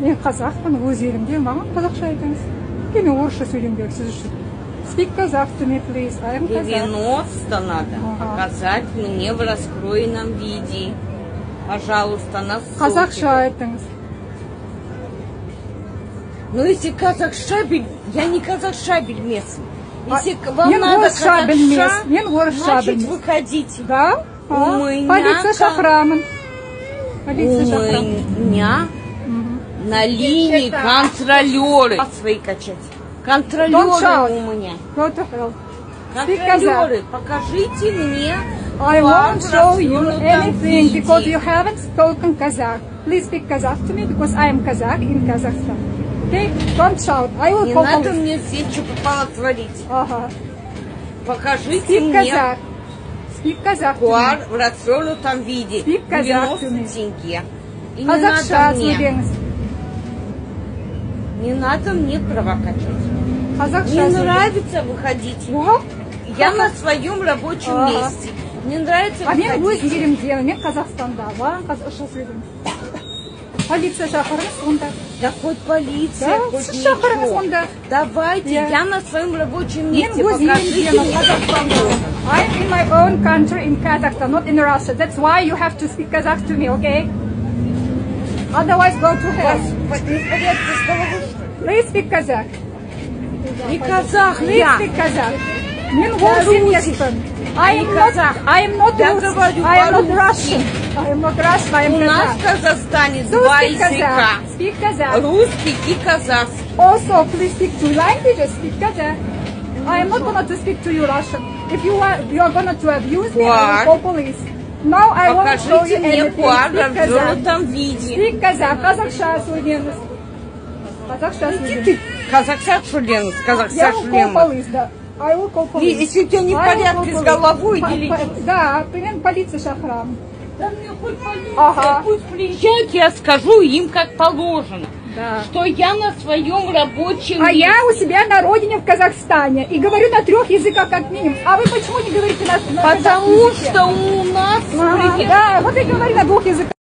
Мен қазақпын, өз елімде, маған қазақша айтыңыз. Мен орысша сөйлеуім керек сіз үшін. Speak Kazakh to me, please. I am Kazakh. 90 надо показать мне в раскроенном виде. Пожалуйста, на ссылке. Қазақша айтыңыз. Ну, если казахша, я не казахша бельмесом. Если вам Мен надо орысша білмес. Мен орысша значит, білмес. выходите. Да? У меня Полиция шақырамын. Полиция шақырамын. У меня на линии контролеры. Свои качать. Контролеры у меня. Go to hell. Speak Kazakh. Контролеры, покажите мне. I won't show you anything because you haven't spoken Kazakh. Please speak Kazakh to me because I am Kazakh in Kazakhstan. Okay? Don't shout. I will Не call надо police. мне здесь что попало творить. Ага. Покажите Speak мне Kazakh. Speak Kazakh to me. куар в развернутом виде. Speak Kazakh to 90 me. тенге. И Қазақша не сөйлеңіз. надо мне права качать. Қазақша Мне сөйлеңіз. нравится выходить. Я на своем рабочем месте. Мне нравится А мен өз выходить. елімде, мен Қазақстанда. Маған қазақша сөйлеңіз. Полиция шақырыңыз онда. Да хоть полиция, Да, хоть сіз шақырыңыз ничего. онда. Давайте, Я- я на своем рабочем Мен месте. өз Покажите елімде, мне. Қазақстанда. I'm in my own country in Kazakhstan, not in Russia. That's why you have to speak Kazakh to me, okay? Otherwise, go to hell. Не в порядке с головой, что ли? Please speak Kazakh. Не казах Please я. speak Kazakh. Мен орыс емеспін. I am not Я Rus. говорю I am not по-русски. Russian. I am not Russian. I am У нас в Kazakh. Казахстане So два speak языка. Kazakh. Speak Kazakh. Русский и казахский. Also, please speak two languages. Speak Kazakh. I am not going to speak to you Russian. If you are going to abuse me, I will call police. Now I won't show you Покажите мне anything. куар в Speak Kazakh. развернутом виде. Speak Kazakh. Қазақша сөйлеңіз. Қазақша сөйлеңіз. Казахша шулемус, Я казахша will call шулемус. police, да. I will call police. Если у тебя не в I will порядке call с police. головой, делите. Да, мен полиция шақырамын. Да мне хоть полиция, Ага. пусть приезжают, я скажу им как положено. Да. Что я на своем рабочем А месте. я у себя на родине в Казахстане и говорю на 3 языках как минимум. А вы почему не говорите на Потому что у нас Да, вот и говорю на 2 языках.